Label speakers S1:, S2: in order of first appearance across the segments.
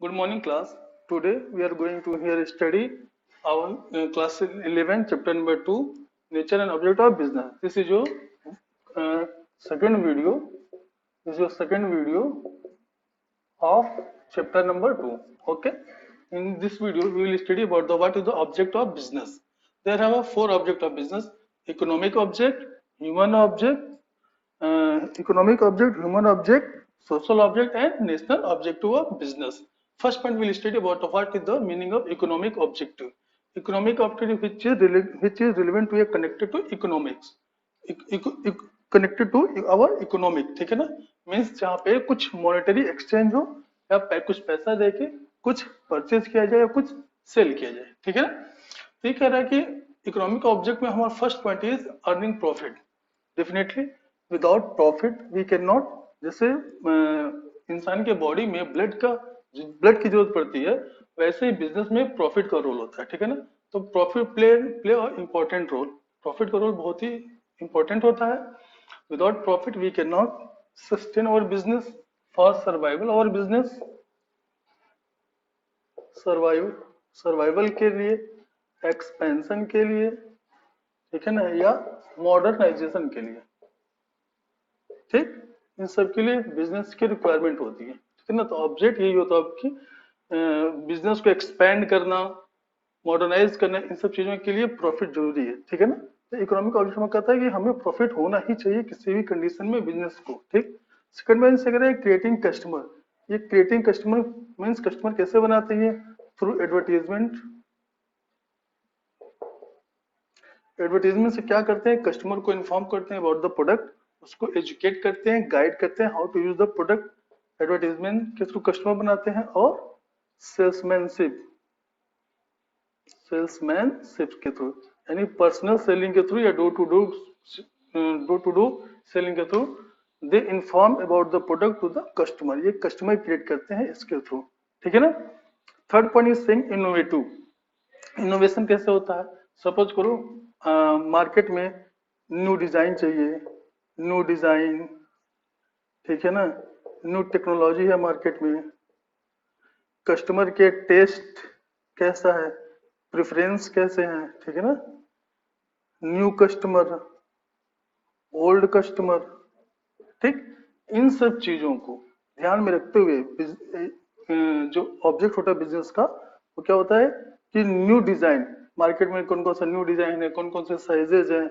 S1: Good morning, class. Today we are going to here study our class 11, chapter number 2, nature and object of business. This is your uh, second video. This is your second video of chapter number 2. Okay. In this video, we will study about the what is the object of business. There are four object of business: economic object, human object, economic object, human object, social object, and national objective of business. First point we'll study about what is the meaning of economic objective. Economic objective which is relevant to a connected to economics. Connected to our economic, ठीक है ना। Means जहाँ पे कुछ monetary exchange हो या कुछ पैसा देके कुछ परचेज किया जाए या कुछ सेल किया जाए, ठीक है ना। तो ये कह रहा है कि इकोनॉमिक ऑब्जेक्ट में हमारा first point is earning profit. Definitely without profit we can not, जैसे इंसान के बॉडी में ब्लड की जरूरत पड़ती है, वैसे ही बिजनेस में प्रॉफिट का रोल होता है, ठीक है ना। तो profit play important role, profit का रोल बहुत ही इंपॉर्टेंट होता है। Without profit we can not sustain our business, for survival our business, survival के लिए, एक्सपेंशन के लिए, ठीक है ना, या मॉडर्नाइजेशन के लिए, ठीक। इन सब के लिए बिजनेस की रिक्वायरमेंट होती है, ठीक है ना। तो ऑब्जेक्ट यही होता है आपकी, बिजनेस को एक्सपेंड करना, मॉडर्नाइज करना, इन सब चीजों के लिए प्रॉफिट जरूरी है, ठीक है ना। तो इकोनॉमिक ऑब्जेक्ट में कहता है कि हमें प्रॉफिट होना ही चाहिए किसी भी कंडीशन में बिजनेस को, ठीक। सेकंड में से कह क्रिएटिंग कस्टमर। ये क्रिएटिंग कस्टमर मीन्स कस्टमर कैसे बनाते हैं? Through advertisement. एडवर्टीजमेंट से क्या करते हैं? कस्टमर को इन्फॉर्म करते हैं अबाउट द प्रोडक्ट, उसको एजुकेट करते हैं, गाइड करते हैं how to use the product. Advertisement के थ्रू कस्टमर बनाते हैं। और सेल्समैनशिप के थ्रू, यानी पर्सनल सेलिंग के थ्रू या डोर टू डोर सेलिंग के through they inform about the product to the customer. ये कस्टमर क्रिएट करते हैं इसके थ्रू, ठीक है ना। Third point is saying innovative. Innovation कैसे होता है? सपोज करो मार्केट में न्यू डिजाइन चाहिए, न्यू डिजाइन, ठीक है ना, न्यू टेक्नोलॉजी है मार्केट में, कस्टमर के टेस्ट कैसा है, प्रेफरेंस कैसे हैं, ठीक है ना, न्यू कस्टमर, ओल्ड कस्टमर, ठीक। इन सब चीजों को ध्यान में रखते हुए जो ऑब्जेक्ट होता है बिजनेस का, वो क्या होता है कि न्यू डिजाइन, मार्केट में कौन कौन सा न्यू डिजाइन है, कौन कौन से साइजेज है।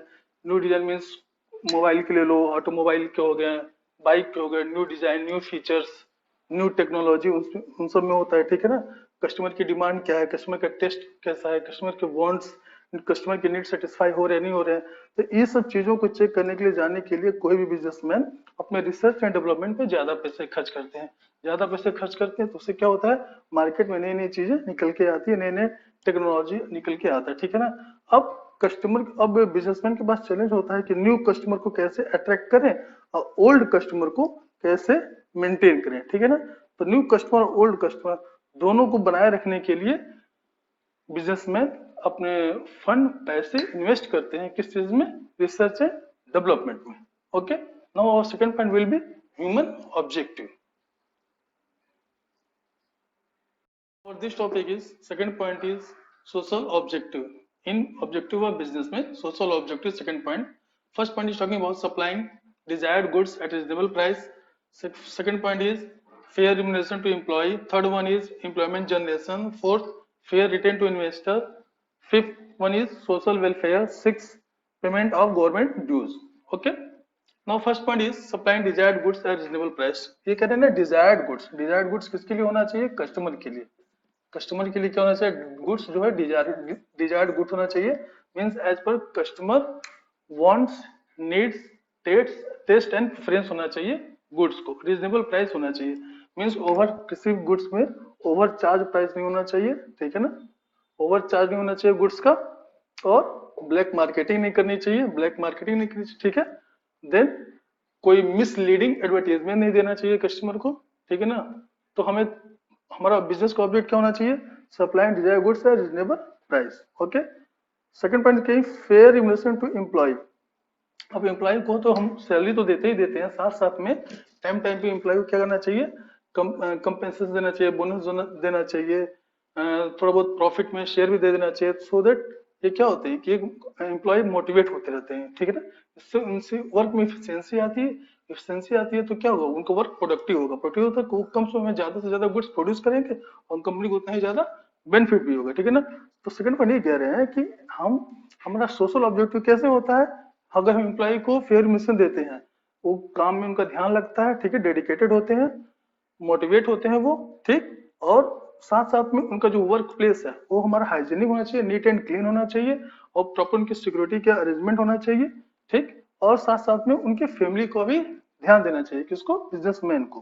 S1: न्यू डिजाइन मीन्स मोबाइल के ले लो, ऑटोमोबाइल के हो गए, बाइक के हो गए, new design, new features, new technology उन सब में होता है, ठीक है ना। कस्टमर की डिमांड क्या है, कस्टमर का टेस्ट कैसा है, कस्टमर के वांट्स, कस्टमर के नीड सेटिस्फाई हो रहे हैं नहीं हो रहे हैं। तो ये सब चीजों को चेक करने के लिए, जाने के लिए कोई भी बिजनेसमैन अपने रिसर्च एंड डेवलपमेंट पे ज्यादा पैसे खर्च करते हैं। ज्यादा पैसे खर्च करते हैं तो उससे क्या होता है, मार्केट में नई नई चीजें निकल के आती है, नए नए टेक्नोलॉजी निकल के आता है, ठीक है ना। अब बिजनेसमैन के पास चैलेंज होता है कि न्यू कस्टमर को कैसे अट्रैक्ट करें और ओल्ड कस्टमर को कैसे मेंटेन करें, ठीक है ना। तो न्यू कस्टमर और ओल्ड कस्टमर दोनों को बनाए रखने के लिए बिजनेसमैन अपने फंड, पैसे इन्वेस्ट करते हैं किस चीज में? रिसर्च एंड डेवलपमेंट में। Okay, now our second point will be human objective. और this topic is second point is social objective. इन ऑब्जेक्टिव ऑफ बिजनेस में social objective second point. First point is talking about supplying desired goods at reasonable price. Second point is fair remuneration to employee. Third one is employment generation. Fourth, fair return to investor. Fifth one is social welfare. Sixth, payment of government dues. Okay. Now first point is supplying desired goods at reasonable price. ये कह रहे हैं ना desired goods. Desired goods किसके लिए होना चाहिए? Customer के लिए। कस्टमर के लिए क्या होना चाहिए? गुड्स जो है डिजायर्ड गुड्स होना चाहिए। Means as per customer wants, needs, taste and preference होना चाहिए गुड्स को। रीजनेबल प्राइस होना चाहिए, मीन्स ओवर, किसी गुड्स में ओवर चार्ज प्राइस नहीं होना चाहिए, ठीक है ना। ओवर चार्ज नहीं होना चाहिए गुड्स का, और ब्लैक मार्केटिंग नहीं करनी चाहिए, ठीक है। देन कोई मिसलीडिंग एडवर्टाइजमेंट नहीं देना चाहिए कस्टमर को, ठीक है ना। तो हमारा बिजनेस का ऑब्जेक्ट क्या होना चाहिए? Supply and desire goods at reasonable price. Okay. Second point क्या है? Fair remuneration to employ. अब एम्प्लॉय को तो हम सैलरी तो देते ही देते हैं, साथ साथ में टाइम टाइम पे एम्प्लॉय को क्या करना चाहिए कंपेंसेशन देना चाहिए, बोनस देना चाहिए, थोड़ा बहुत प्रॉफिट में शेयर भी दे देना चाहिए, सो दैट ये क्या होता है कि एम्प्लॉय मोटिवेट होते रहते हैं, ठीक है ना। इससे उनसे वर्क में इफिशियंसी आती है तो क्या होगा, उनको वर्क प्रोडक्टिव होगा, प्रोडक्टिव होता है वो कम समय में ज्यादा से ज्यादा गुड्स प्रोड्यूस करेंगे और कंपनी को उतना ही ज्यादा बेनिफिट भी होगा, ठीक है ना। तो सेकंड पॉइंट ये कह रहे हैं कि हम हमारा सोशल ऑब्जेक्टिव कैसे होता है, अगर हम एम्प्लॉय को फेयर मिशन देते हैं, वो काम में उनका ध्यान लगता है, ठीक है, डेडिकेटेड होते हैं, मोटिवेट होते हैं वो, ठीक। और साथ साथ में उनका जो वर्क प्लेस है वो हमारा हाइजीनिक होना चाहिए, नीट एंड क्लीन होना चाहिए, और प्रॉपर उनकी सिक्योरिटी का अरेंजमेंट होना चाहिए, ठीक। और साथ साथ में उनकी फैमिली को भी ध्यान देना चाहिए, किसको, बिजनेसमैन को।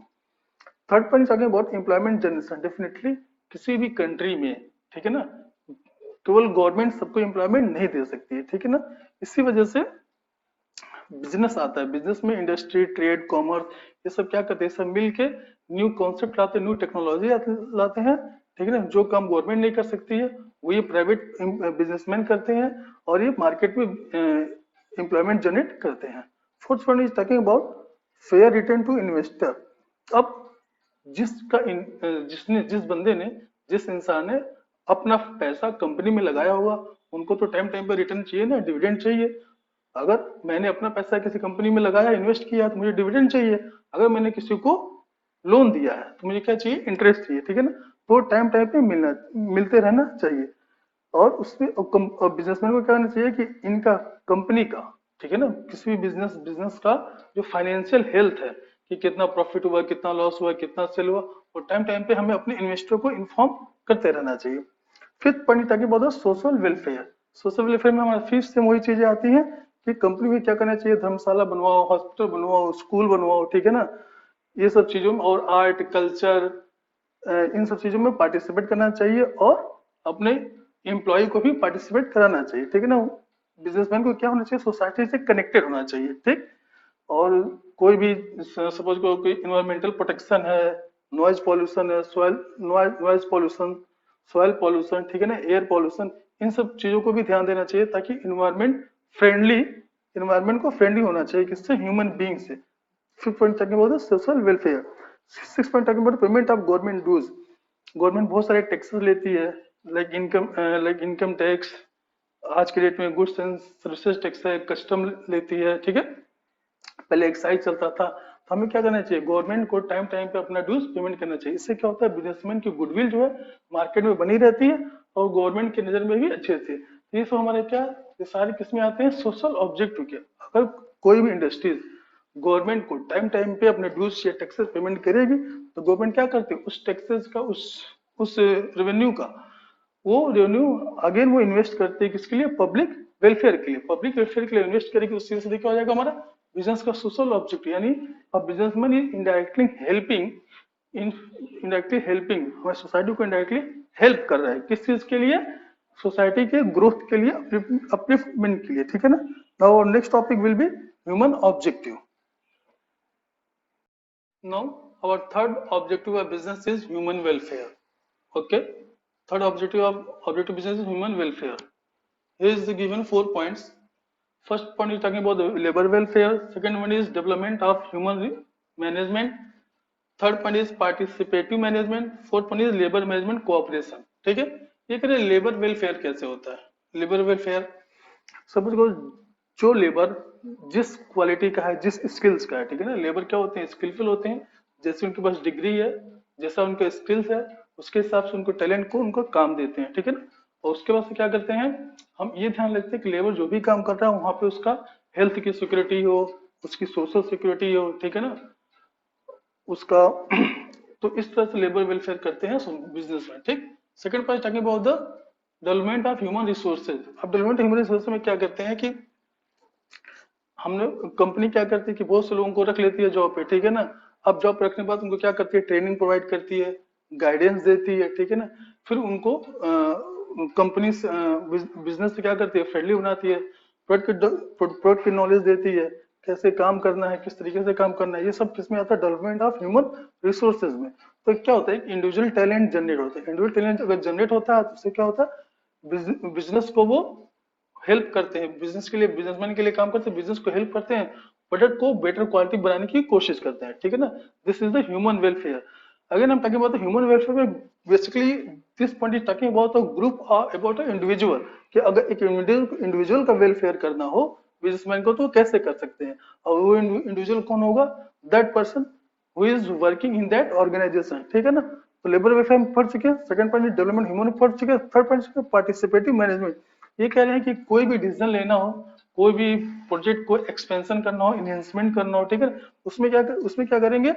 S1: Third point talking about employment generation, definitely किसी भी कंट्री में, ठीक है ना, केवल गवर्नमेंट सबको एम्प्लॉयमेंट नहीं दे सकती है, ठीक है ना। इसी वजह से बिजनेस आता है, बिजनेस में इंडस्ट्री, ट्रेड, कॉमर्स, ये सब क्या करते हैं, सब मिल के न्यू कॉन्सेप्ट लाते हैं, न्यू टेक्नोलॉजी लाते हैं, ठीक है ना। जो काम गवर्नमेंट नहीं कर सकती है वो ये प्राइवेट बिजनेसमैन करते हैं, और ये मार्केट में एम्प्लॉयमेंट जनरेट करते हैं। Fourth point is talking about fair return to investor. अब जिस बंदे ने, जिस इंसान ने अपना पैसा कंपनी में लगाया होगा, उनको तो टाइम टाइम पे रिटर्न चाहिए ना, डिविडेंड चाहिए। अगर मैंने अपना पैसा किसी कंपनी में लगाया, इन्वेस्ट किया, तो मुझे डिविडेंड चाहिए। अगर मैंने किसी को लोन दिया है तो मुझे क्या चाहिए, इंटरेस्ट चाहिए, ठीक है ना। तो टाइम टाइम पे मिलते रहना चाहिए। और उसमें बिजनेसमैन को क्या करना चाहिए कि इनका कंपनी का, ठीक है ना, किसी भी बिजनेस का जो फाइनेंशियल हेल्थ है, कि कितना प्रॉफिट हुआ, कितना लॉस हुआ, कितना सेल हुआ, और टाइम टाइम पे हमें अपने इन्वेस्टर को इन्फॉर्म करते रहना चाहिए। फिफ्थ पॉइंट ताकि बहुत सोशल वेलफेयर। सोशल वेलफेयर में हमारे फिफ्थ से वही चीजें आती हैं कि कंपनी में क्या करना चाहिए, धर्मशाला बनवाओ, हॉस्पिटल बनवाओ, स्कूल बनवाओ, ठीक है ना। ये सब चीजों में, और आर्ट कल्चर, इन सब चीजों में पार्टिसिपेट करना चाहिए, और अपने एम्प्लॉय को भी पार्टिसिपेट कराना चाहिए, ठीक है ना। बिजनेसमैन को क्या होना चाहिए, सोसाइटी से कनेक्टेड होना चाहिए, ठीक। और कोई भी सपोज को कोई इन्वायरमेंटल प्रोटेक्शन है, नॉइज पॉल्यूशन है, नॉइज पॉल्यूशन, सॉइल पॉल्यूशन, ठीक है ना, एयर पॉल्यूशन, इन सब चीजों को भी ध्यान देना चाहिए, ताकि फ्रेंडली इन्वायरमेंट को फ्रेंडली होना चाहिए, किससे, ह्यूमन बीइंग से। Fifth point talking about social welfare. Six point talking about payment of government dues. Government बहुत सारे टैक्सेस लेती है, लाइक इनकम टैक्स, आज के डेट में गुड्स एंड सर्विसेज टैक्स है, कस्टम लेती है, ठीक है। पहले एक्साइज चलता था, तो हमें क्या करना चाहिए, गवर्नमेंट को टाइम टाइम पे अपना ड्यूज पेमेंट करना चाहिए। इससे क्या होता है, बिजनेसमैन की गुडविल जो है मार्केट में बनी रहती है, और गवर्नमेंट की नजर में भी अच्छी रहती है। तो ये सब हमारे क्या, ये सारे किसमें आते हैं, सोशल ऑब्जेक्टिव के। अगर कोई भी इंडस्ट्रीज गवर्नमेंट को टाइम टाइम पे अपने ड्यूज या टैक्सेस पेमेंट करेगी, तो गवर्नमेंट क्या करती है, उस टैक्सेस का, उस रेवेन्यू का, वो रेवेन्यू अगेन वो इन्वेस्ट करते हैं किसके लिए, पब्लिक वेलफेयर के लिए। पब्लिक वेलफेयर के लिए इन्वेस्ट करेगी, उससे सीधे क्या हो जाएगा हमारा बिजनेस का सोशल ऑब्जेक्टिव, यानी businessman is indirectly helping, indirectly helping हमारी सोसाइटी को, इनडायरेक्टली हेल्प कर रहा है, किस चीज के लिए, सोसाइटी के ग्रोथ के लिए, अपलिफ्टमेंट के लिए, ठीक है ना। Now next topic will be human objective. Now, our third objective of business is human welfare. Okay, third objective business is human welfare. Here is given 4 points. First point is talking about the labor welfare. Second one is development of human management. Third point is participative management. Fourth point is labor management cooperation. ठीक है, ये करें labour welfare कैसे होता है। Labour welfare, suppose को जो labour जिस क्वालिटी का है, जिस स्किल्स का है, ठीक है ना। लेबर क्या होते हैं, स्किलफुल होते हैं, जैसे उनके पास डिग्री है, जैसा उनका स्किल्स है, उसके हिसाब से उनको टैलेंट को उनको काम देते हैं, ठीक है ना। और उसके बाद से क्या करते हैं, हम ये ध्यान रखते हैं कि लेबर जो भी काम कर रहा है वहां पे उसका हेल्थ की सिक्योरिटी हो, उसकी सोशल सिक्योरिटी हो, ठीक है ना, उसका तो इस तरह से लेबर वेलफेयर करते हैं बिजनेस में, ठीक। Second point talking about the development of human resources. अब डेवलपमेंट ह्यूमन रिसोर्सेज में क्या करते हैं कि हमने कंपनी क्या करती है कि बहुत से लोगों को रख लेती है जॉब पे, ठीक है ना। अब जॉब पे रखने के बाद उनको क्या करती है, ट्रेनिंग प्रोवाइड करती है, गाइडेंस देती है, ठीक है ना। फिर उनको कंपनी बिजनेस से क्या करती है, फ्रेंडली बनाती है, प्रोडक्ट की नॉलेज देती है, कैसे काम करना है, किस तरीके से काम करना है, ये सब किसमें आता है, डेवलपमेंट ऑफ ह्यूमन रिसोर्सेज में। तो क्या होता है, इंडिविजुअल टैलेंट जनरेट होता है। इंडिविजुअल टैलेंट अगर जनरेट होता है तो उससे क्या होता है, बिजनेस को वो हेल्प करते हैं, बिजनेस के लिए, बिजनेसमैन के लिए काम करते हैं, बिजनेस को हेल्प करते हैं, प्रोडक्ट को बेटर क्वालिटी बनाने की कोशिश करते हैं, ठीक है ना। This is the human welfare. Again, I'm talking about the human welfare में basically this point is talking about a group or about an individual, कि अगर एक इंडिविजुअल का वेलफेयर करना हो बिजनेसमैन को तो कैसे कर सकते हैं, और वो इंडिविजुअल कौन होगा, that person who is working in that organisation, ठीक है ना। तो लेबर वेलफेयर में पढ़ चुके हैं, सेकंड पॉइंट डेवलपमेंट ह्यूमन पढ़ चुके हैं, थर्ड पॉइंट पार्टिसिपेटिव मैनेजमेंट। ये कह रहे हैं कि कोई भी डिसीजन लेना हो, कोई भी प्रोजेक्ट को एक्सपेंशन करना हो, इनहेंसमेंट करना हो, ठीक है, उसमें क्या करेंगे,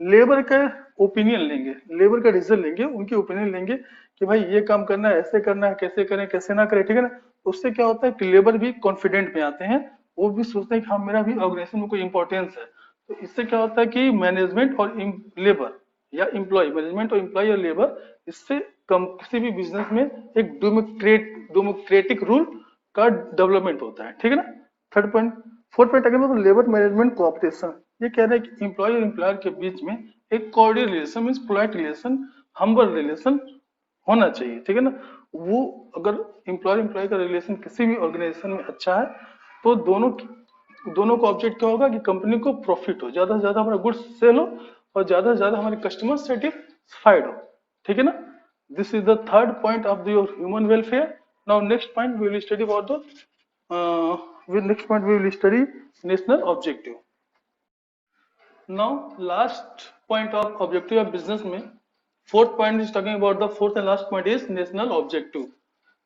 S1: लेबर का ओपिनियन लेंगे, लेबर का डिसीजन लेंगे, उनकी ओपिनियन लेंगे कि भाई ये काम करना है, ऐसे करना है, कैसे करें कैसे ना करें, ठीक है ना। तो उससे क्या होता है कि लेबर भी कॉन्फिडेंट में आते हैं, वो भी सोचते हैं कि हाँ मेरा भी ऑर्गेनाइजेशन में कोई इंपॉर्टेंस है। तो इससे क्या होता है कि मैनेजमेंट और लेबर या एम्प्लॉय, मैनेजमेंट और एम्प्लॉय और लेबर, इससे किसी भी बिजनेस में एक डेमोक्रेटिक रूल का डेवलपमेंट होता है, ठीक है ना। थर्ड पॉइंट, फोर्थ पॉइंट अगर मतलब लेबर मैनेजमेंट कोऑपरेशन, ये कह रहे हैं कि एम्प्लॉय और एम्प्लॉयर के बीच में एक cordial relation means polite relation, humble relation होना चाहिए, ठीक है ना। वो अगर एम्प्लॉय का रिलेशन किसी भी ऑर्गेनाइजेशन में अच्छा है तो दोनों का ऑब्जेक्ट क्या होगा कि कंपनी को प्रॉफिट हो, ज्यादा से ज्यादा हमारा गुड्स सेल हो और ज्यादा से ज्यादा हमारे कस्टमर सेटिस्फाइड हो, ठीक है ना। This is the third point of your human welfare. Now next point we will study about the next point we will study national objective. Now last point of objective of business में fourth point is talking about the fourth and last point is national objective.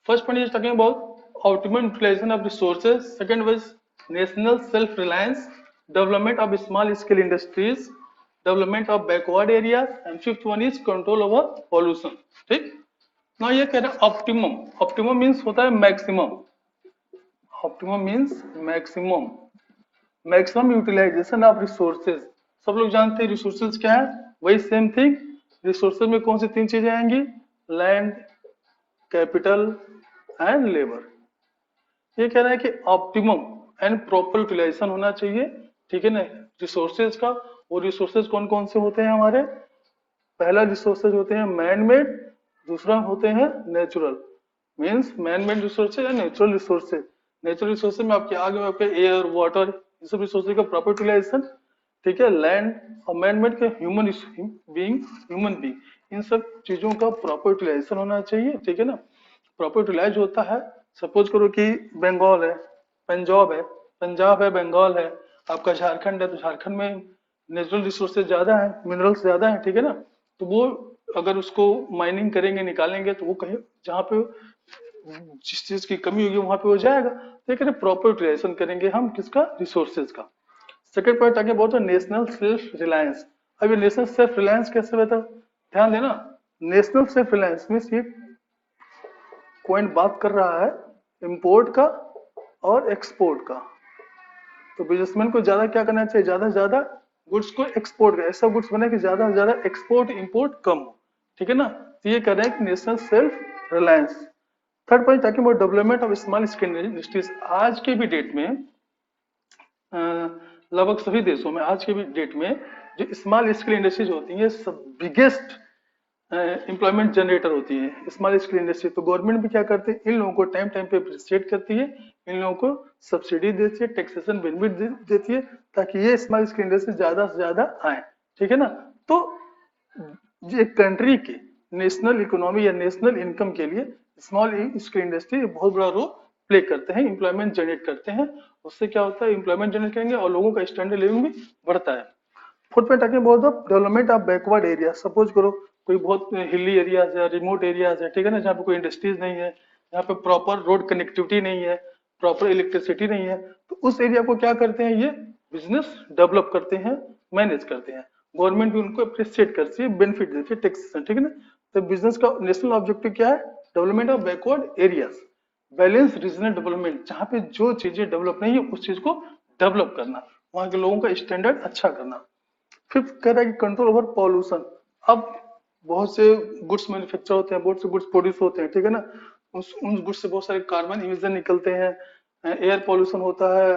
S1: First point is talking about optimum utilization of resources, second was national self reliance, development of small scale industries, development of backward areas, and fifth one is control over pollution, ठीक। now ये कह रहे हैं optimum, optimum means होता है maximum, optimum means maximum, maximum utilisation of resources. सब लोग जानते हैं रिसोर्सेज क्या है, वही सेम थिंग। रिसोर्सेज में कौन सी तीन चीजें आएंगी, लैंड, कैपिटल एंड लेबर। ये कह रहा है कि ऑप्टिमम एंड प्रॉपर यूटिलाइजेशन होना चाहिए, ठीक है ना, रिसोर्सेज का। और रिसोर्सेज कौन कौन से होते हैं हमारे, पहला रिसोर्सेज होते हैं मैन मेड, दूसरा होते हैं natural, means man made resources and natural resources. Natural resources में आपके आगे में आपके एयर, वाटर, ये सब रिसोर्सेज का प्रॉपर यूटिलाइजेशन, ठीक है। लैंड और मैन मेड के ह्यूमन बीइंग, इन सब चीजों का प्रॉपर यूटिलाइजेशन होना चाहिए, ठीक है ना। प्रॉपर यूटिलाइज होता है, सपोज करो कि बंगाल है, पंजाब है, बंगाल है, आपका झारखंड है, तो झारखंड में नेचुरल रिसोर्सेज ज्यादा है, मिनरल्स ज्यादा है, ठीक है ना। तो वो अगर उसको माइनिंग करेंगे, निकालेंगे, तो वो कहीं जहाँ पे जिस चीज की कमी होगी वहां पे हो जाएगा। लेकिन प्रॉपर यूटिलाइजेशन करेंगे हम किसका, रिसोर्सेज का। सेकंड पॉइंट आगे बहुत नेशनल सेल्फ रिलायंस। अब ये नेशनल सेल्फ रिलायंस कैसे बताओ, ध्यान देना। नेशनल सेल्फ रिलायंस मींस ये पॉइंट बात कर रहा है इंपोर्ट का और एक्सपोर्ट का। तो बिजनेसमैन को ज्यादा क्या करना चाहिए, ज्यादा से ज्यादा गुड्स को एक्सपोर्ट कर, ऐसा गुड्स बने कि ज्यादा से ज्यादा एक्सपोर्ट इंपोर्ट कम हो, ठीक है ना। तो ये कर रहे हैं कि national self reliance. Third point ताकि development of small scale industries. आज के भी डेट में लगभग सभी देशों में आज के भी डेट में जो स्मॉल स्केल इंडस्ट्रीज होती हैं सब बिगेस्ट एम्प्लॉयमेंट जनरेटर होती है स्मॉल स्केल इंडस्ट्री। तो गवर्नमेंट भी क्या करते हैं, इन लोगों को टाइम टाइम पे अप्रिशिएट करती है, इन लोगों को सब्सिडी देती है, टैक्सेशन बेनिफिट देती है, ताकि ये स्मॉल स्केल इंडस्ट्री ज्यादा से ज्यादा आए, ठीक है ना। तो ये कंट्री के नेशनल इकोनॉमी या नेशनल इनकम के लिए स्मॉल स्केल इंडस्ट्री बहुत बड़ा रोल प्ले करते हैं, एम्प्लॉयमेंट जनरेट करते हैं। उससे क्या होता है, एम्प्लॉयमेंट जनरेट करेंगे और लोगों का स्टैंडर्ड लिविंग भी बढ़ता है। फोर्थ पॉइंट आगे बहुत development of backward area. Suppose करो कोई बहुत हिली एरियाज है, रिमोट एरियाज है, ठीक है ना, जहाँ पे कोई इंडस्ट्रीज नहीं है, जहाँ पे प्रॉपर रोड कनेक्टिविटी नहीं है, प्रॉपर इलेक्ट्रिसिटी नहीं है, तो उस एरिया को क्या करते हैं, ये बिजनेस डेवलप करते हैं, मैनेज करते हैं। गवर्नमेंट भी उनको अप्रिशिएट करती है, बेनिफिट देती है, टैक्सेशन, ठीक है ना। तो बिजनेस का नेशनल ऑब्जेक्टिव क्या है, development of backward areas, balance regional development, जहाँ पे जो चीजें डेवलप नहीं है उस चीज को डेवलप करना, वहां के लोगों का स्टैंडर्ड अच्छा करना। फिफ्थ कह रहा है कि कंट्रोल ओवर पॉल्यूशन। अब बहुत से गुड्स मैन्युफैक्चर होते हैं, बहुत से गुड्स प्रोड्यूस होते हैं, ठीक है ना, उन गुड्स से बहुत सारे कार्बन इमिशन निकलते हैं, एयर पॉल्यूशन होता है,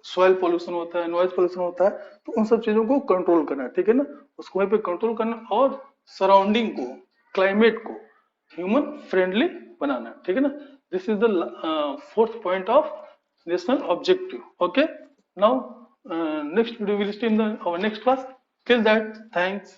S1: सॉइल पॉल्यूशन होता है, नॉइज पॉल्यूशन होता है। तो उन सब चीजों को कंट्रोल करना, ठीक है ना, उसको वहीं पे कंट्रोल करना और सराउंडिंग को, क्लाइमेट को ह्यूमन फ्रेंडली बनाना, ठीक है ना। This is the fourth point of national objective. Okay, now next video will stay in our next class. Till that, thanks.